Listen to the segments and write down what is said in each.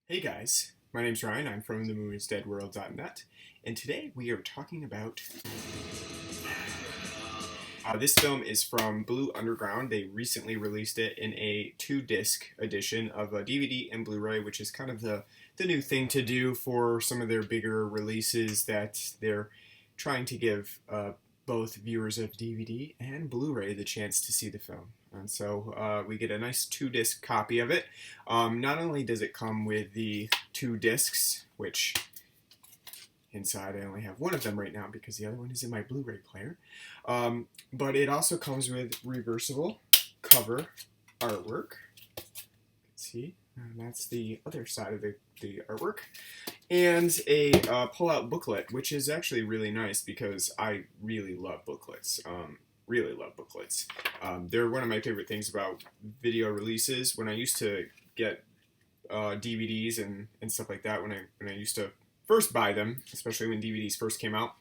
Hey guys, my name's Ryan. I'm from themoviesdeadworld.net, and today we are talking about. This film is from Blue Underground. They recently released it in a two-disc edition of a DVD and Blu-ray, which is kind of the new thing to do for some of their bigger releases that they're trying to give both viewers of DVD and Blu-ray the chance to see the film. And so we get a nice two-disc copy of it. Not only does it come with the two discs, which inside I only have one of them right now because the other one is in my Blu-ray player, but it also comes with reversible cover artwork. Let's see, and that's the other side of the artwork, and a pull-out booklet, which is actually really nice because I really love booklets. Really love booklets. They're one of my favorite things about video releases. When I used to get DVDs and stuff like that, when I used to first buy them, especially when DVDs first came out,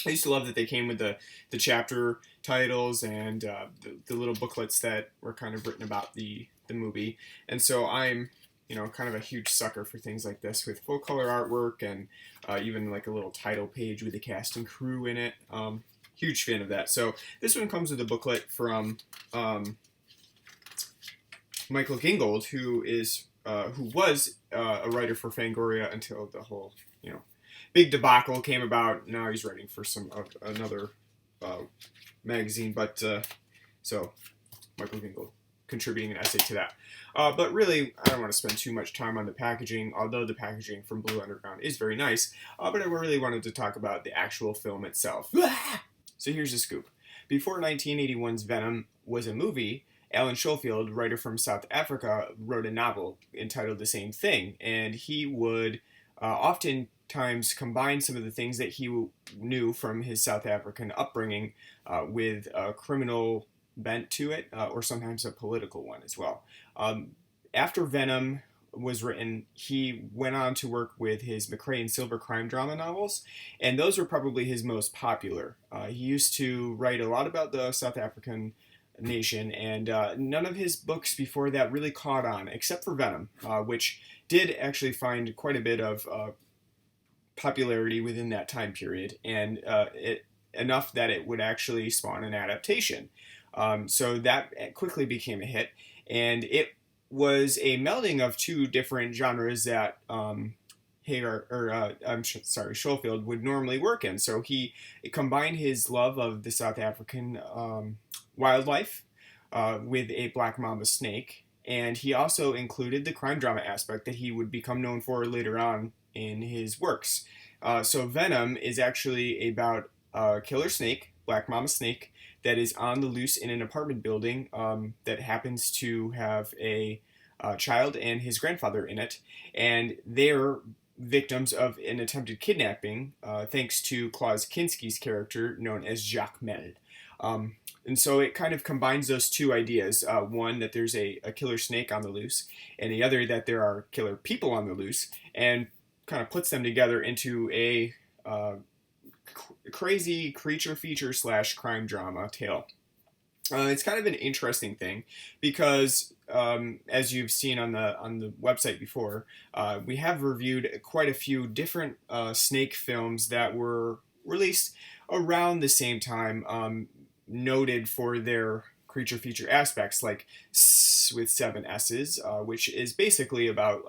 I used to love that they came with the chapter titles and the little booklets that were kind of written about the movie. And so I'm kind of a huge sucker for things like this with full color artwork and even like a little title page with the cast and crew in it. Huge fan of that. So this one comes with a booklet from Michael Gingold, who was a writer for Fangoria until the whole big debacle came about. Now he's writing for another magazine, but so Michael Gingold contributing an essay to that. But really, I don't want to spend too much time on the packaging, although the packaging from Blue Underground is very nice. But I really wanted to talk about the actual film itself. So here's the scoop. Before 1981's Venom was a movie, Alan Schofield, writer from South Africa, wrote a novel entitled the same thing, and he would oftentimes combine some of the things that he knew from his South African upbringing with a criminal bent to it, or sometimes a political one as well. After Venom was written, he went on to work with his McRae and Silver crime drama novels, and those were probably his most popular. He used to write a lot about the South African nation, and none of his books before that really caught on, except for Venom, which did actually find quite a bit of popularity within that time period, and enough that it would actually spawn an adaptation. So that quickly became a hit, and it was a melding of two different genres that Schofield would normally work in. So he combined his love of the South African wildlife with a black mamba snake, and he also included the crime drama aspect that he would become known for later on in his works. So Venom is actually about a killer snake, black mamba snake, that is on the loose in an apartment building that happens to have a child and his grandfather in it, and they're victims of an attempted kidnapping thanks to Klaus Kinski's character known as Jacques Mel. And so it kind of combines those two ideas. One, that there's a killer snake on the loose, and the other, that there are killer people on the loose, and kind of puts them together into a crazy creature feature / crime drama tale. It's kind of an interesting thing because, as you've seen on the website before, we have reviewed quite a few different snake films that were released around the same time, noted for their creature feature aspects, like with 7 S's, which is basically about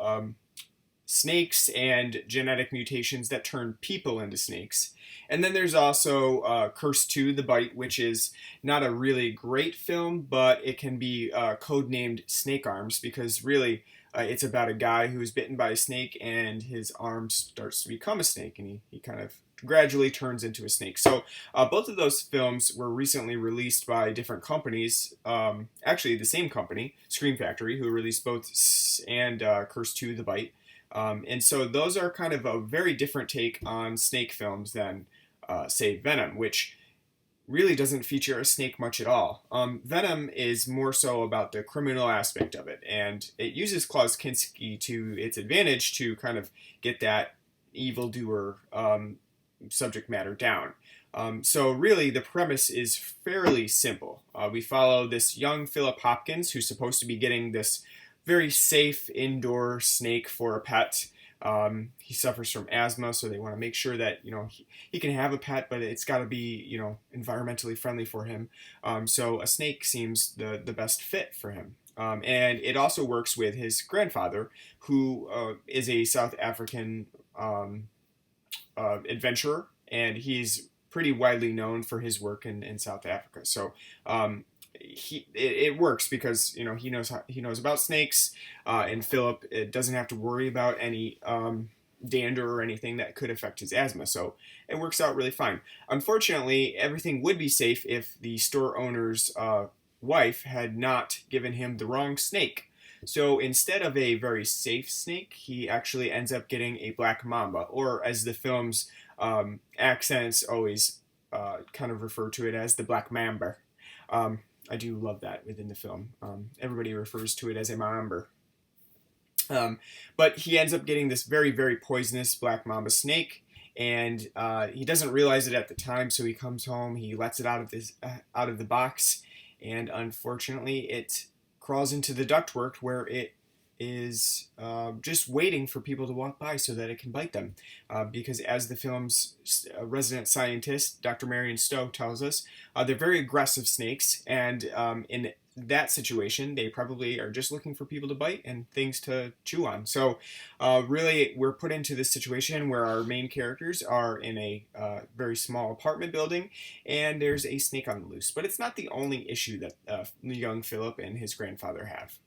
snakes and genetic mutations that turn people into snakes. And then there's also Curse 2, The Bite, which is not a really great film, but it can be codenamed Snake Arms because really it's about a guy who's bitten by a snake and his arm starts to become a snake, and he kind of gradually turns into a snake. So both of those films were recently released by different companies. Actually, the same company, Scream Factory, who released both and Curse 2, The Bite. And so those are kind of a very different take on snake films than, say, Venom, which really doesn't feature a snake much at all. Venom is more so about the criminal aspect of it, and it uses Klaus Kinski to its advantage to kind of get that evildoer subject matter down. So really, the premise is fairly simple. We follow this young Philip Hopkins, who's supposed to be getting this very safe indoor snake for a pet. He suffers from asthma, so they want to make sure that he can have a pet, but it's got to be environmentally friendly for him. So a snake seems the best fit for him. And it also works with his grandfather, who is a South African adventurer, and he's pretty widely known for his work in South Africa. So it works because he knows about snakes, and Philip doesn't have to worry about any dander or anything that could affect his asthma. So it works out really fine. Unfortunately, everything would be safe if the store owner's wife had not given him the wrong snake. So instead of a very safe snake, he actually ends up getting a black mamba, or as the film's accents always kind of refer to it as, the black mamba. I do love that within the film. Everybody refers to it as a mamba. But he ends up getting this very, very poisonous black mamba snake, and he doesn't realize it at the time. So he comes home, he lets it out of the box, and unfortunately, it crawls into the ductwork where it is just waiting for people to walk by so that it can bite them. Because as the film's resident scientist, Dr. Marion Stowe, tells us, they're very aggressive snakes, and in that situation, they probably are just looking for people to bite and things to chew on. So really, we're put into this situation where our main characters are in a very small apartment building, and there's a snake on the loose. But it's not the only issue that young Philip and his grandfather have.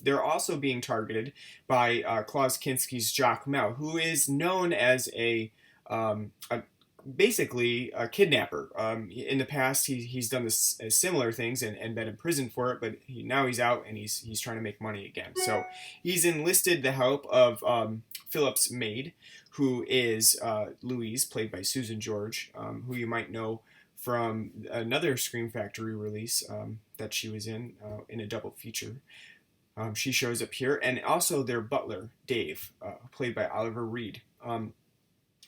They're also being targeted by Klaus Kinski's Jacques Mel, who is known as basically a kidnapper. In the past, he's done similar things and been in prison for it, but now he's out and he's trying to make money again. So he's enlisted the help of Philip's maid, who is Louise, played by Susan George, who you might know from another Scream Factory release that she was in a double feature. She shows up here, and also their butler, Dave, played by Oliver Reed.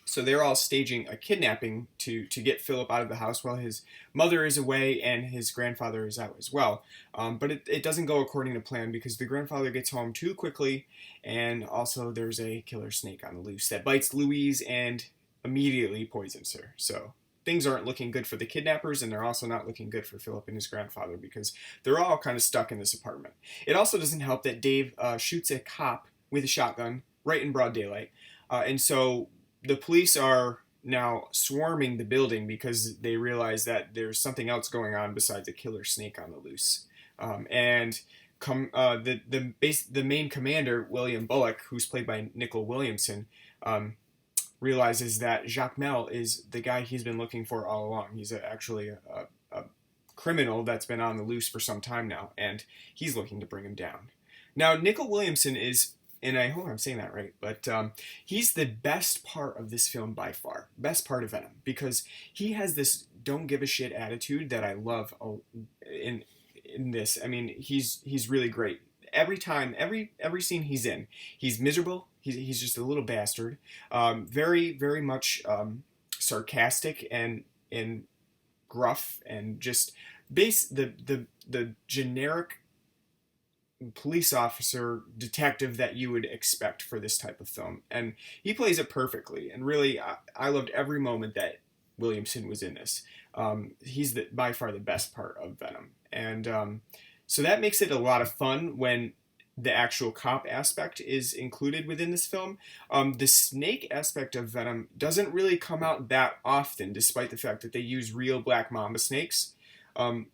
So they're all staging a kidnapping to get Philip out of the house while his mother is away and his grandfather is out as well. But it doesn't go according to plan because the grandfather gets home too quickly, and also there's a killer snake on the loose that bites Louise and immediately poisons her. So things aren't looking good for the kidnappers, and they're also not looking good for Philip and his grandfather because they're all kind of stuck in this apartment. It also doesn't help that Dave shoots a cop with a shotgun right in broad daylight. And so the police are now swarming the building because they realize that there's something else going on besides a killer snake on the loose. The main commander, William Bullock, who's played by Nicol Williamson, realizes that Jacques Mel is the guy he's been looking for all along. He's actually a criminal that's been on the loose for some time now, and he's looking to bring him down. Now, Nicol Williamson is, and I hope I'm saying that right, but he's the best part of this film by far. Best part of Venom, because he has this don't give a shit attitude that I love in this. I mean, he's really great. Every time, every scene he's in, he's miserable. He's just a little bastard. Very, very much sarcastic and gruff, and just the generic police officer detective that you would expect for this type of film, and he plays it perfectly. And really, I loved every moment that Williamson was in this. He's by far the best part of Venom, and so that makes it a lot of fun when the actual cop aspect is included within this film. The snake aspect of Venom doesn't really come out that often, despite the fact that they use real black mamba snakes. So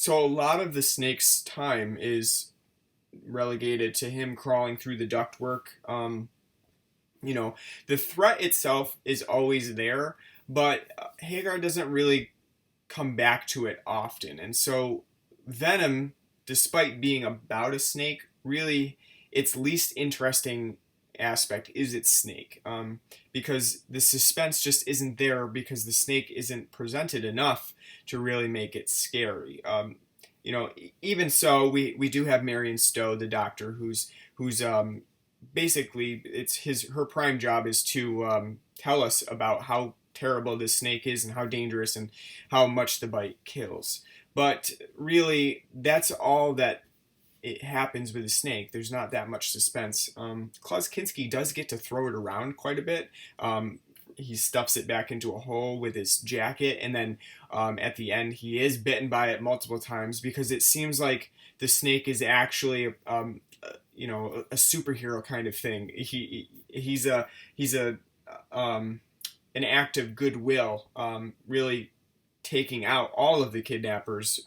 a lot of the snake's time is relegated to him crawling through the ductwork. The threat itself is always there, but Hagar doesn't really come back to it often. And so Venom, despite being about a snake, really its least interesting aspect is its snake, because the suspense just isn't there because the snake isn't presented enough to really make it scary. Even so, we do have Marion Stowe, the doctor, who's basically her prime job is to tell us about how terrible this snake is and how dangerous and how much the bite kills. But really, that's all that it happens with a snake. There's not that much suspense. Klaus Kinski does get to throw it around quite a bit. He stuffs it back into a hole with his jacket, and then at the end he is bitten by it multiple times, because it seems like the snake is actually a superhero kind of thing. He's an act of goodwill, really taking out all of the kidnappers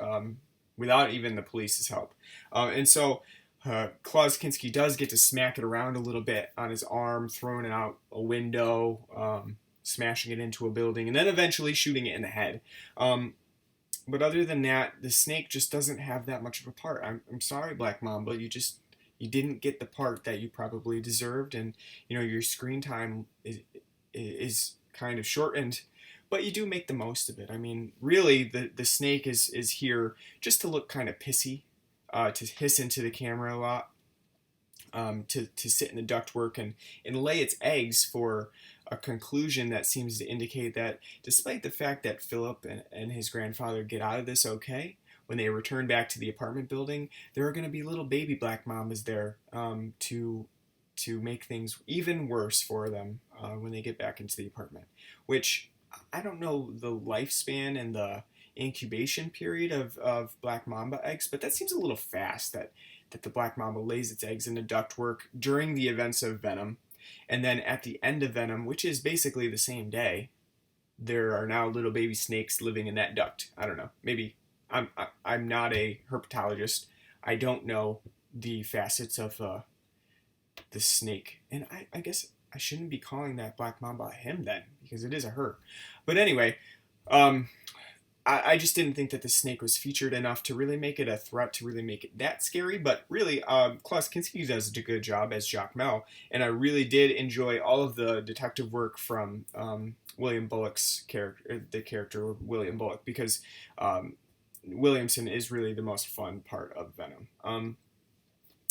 without even the police's help. And so Klaus Kinski does get to smack it around a little bit on his arm, throwing it out a window, smashing it into a building, and then eventually shooting it in the head. But other than that, the snake just doesn't have that much of a part. I'm sorry, Black Mamba, you didn't get the part that you probably deserved, and your screen time is kind of shortened, but you do make the most of it. I mean, really, the snake is here just to look kind of pissy, to hiss into the camera a lot, to sit in the ductwork and lay its eggs for a conclusion that seems to indicate that despite the fact that Philip and his grandfather get out of this okay, when they return back to the apartment building, there are going to be little baby Black Mambas there to make things even worse for them when they get back into the apartment. Which, I don't know the lifespan and the incubation period of Black Mamba eggs, but that seems a little fast, that the Black Mamba lays its eggs in the ductwork during the events of Venom, and then at the end of Venom, which is basically the same day, there are now little baby snakes living in that duct. I don't know. Maybe I'm not a herpetologist. I don't know the facets of the snake, and I guess I shouldn't be calling that Black Mamba a him then, because it is a her. But anyway, I just didn't think that the snake was featured enough to really make it a threat, to really make it that scary. But really, Klaus Kinski does a good job as Jacques Mel, and I really did enjoy all of the detective work from William Bullock's character, the character of William Bullock, because Williamson is really the most fun part of Venom.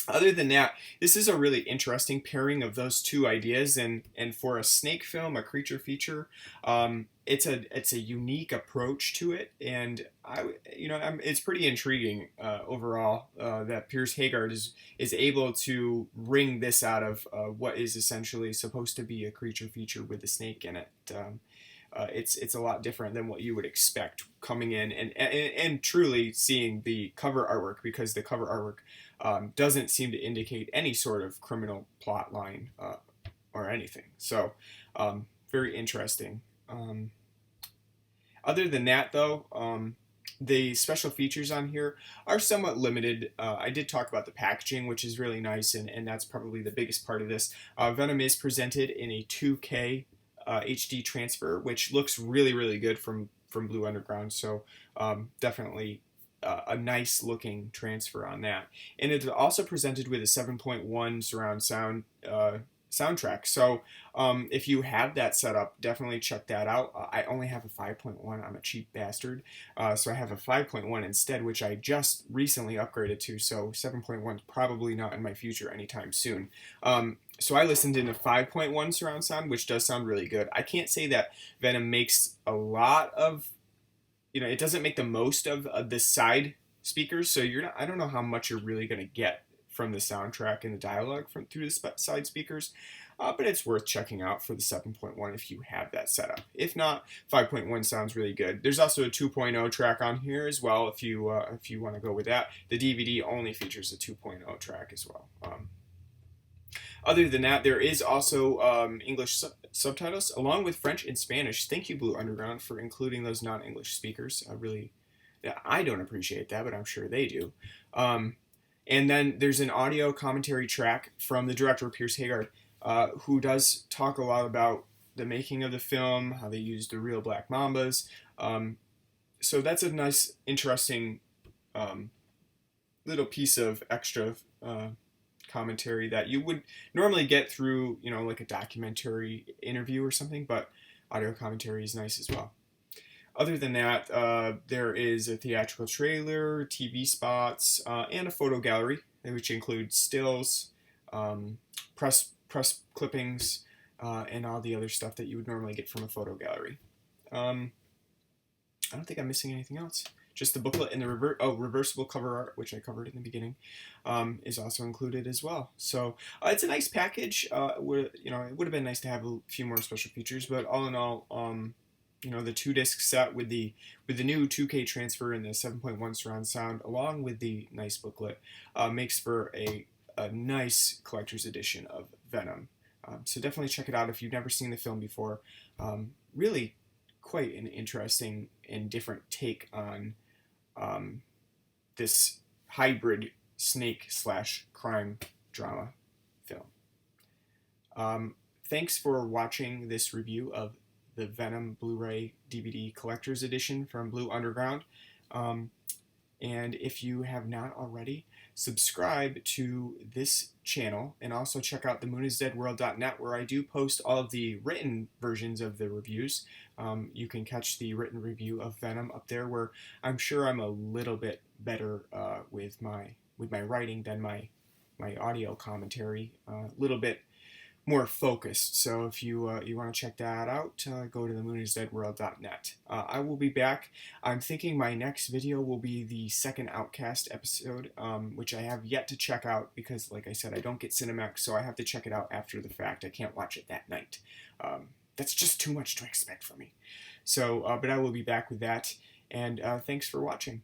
Other than that, this is a really interesting pairing of those two ideas, and for a snake film, a creature feature, it's a unique approach to it, and it's pretty intriguing overall that Pierce Haggard is able to wring this out of what is essentially supposed to be a creature feature with a snake in it. It's a lot different than what you would expect coming in and truly seeing the cover artwork, because the cover artwork doesn't seem to indicate any sort of criminal plot line or anything. So very interesting. Other than that, though, the special features on here are somewhat limited. I did talk about the packaging, which is really nice, and that's probably the biggest part of this. Venom is presented in a 2K HD transfer, which looks really, really good from Blue Underground. So definitely a nice looking transfer on that. And it's also presented with a 7.1 surround sound soundtrack. So if you have that set up, definitely check that out. I only have a 5.1. I'm a cheap bastard. So I have a 5.1 instead, which I just recently upgraded to. So 7.1 is probably not in my future anytime soon. So I listened in a 5.1 surround sound, which does sound really good. I can't say that Venom makes a lot of, it doesn't make the most of the side speakers. So I don't know how much you're really going to get from the soundtrack and the dialogue through the side speakers. But it's worth checking out for the 7.1 if you have that set up. If not, 5.1 sounds really good. There's also a 2.0 track on here as well if you want to go with that. The DVD only features a 2.0 track as well. Other than that, there is also English subtitles along with French and Spanish. Thank you, Blue Underground, for including those non-English speakers. I don't appreciate that, but I'm sure they do. And then there's an audio commentary track from the director, Pierce Haggard, who does talk a lot about the making of the film, how they used the real Black Mambas. So that's a nice, interesting little piece of extra commentary that you would normally get through, like a documentary interview or something, but audio commentary is nice as well. Other than that, there is a theatrical trailer, TV spots, and a photo gallery, which includes stills, press clippings, and all the other stuff that you would normally get from a photo gallery. I don't think I'm missing anything else. just the booklet, and the reversible cover art, which I covered in the beginning, is also included as well. So it's a nice package. It would have been nice to have a few more special features, but all in all, the 2-disc set with the new 2K transfer and the 7.1 surround sound, along with the nice booklet, makes for a nice collector's edition of Venom. So definitely check it out if you've never seen the film before. Really quite an interesting and different take on this hybrid snake/crime drama film. Thanks for watching this review of the Venom Blu-ray DVD Collector's Edition from Blue Underground. And if you have not already, subscribe to this channel, and also check out themooninsdeadworld.net, where I do post all of the written versions of the reviews. You can catch the written review of Venom up there, where I'm sure I'm a little bit better with my writing than my audio commentary. A little bit more focused. So if you want to check that out, go to themooninsdeadworld.net. I will be back. I'm thinking my next video will be the second Outcast episode, which I have yet to check out because, like I said, I don't get Cinemax, so I have to check it out after the fact. I can't watch it that night. That's just too much to expect from me. So, but I will be back with that, and thanks for watching.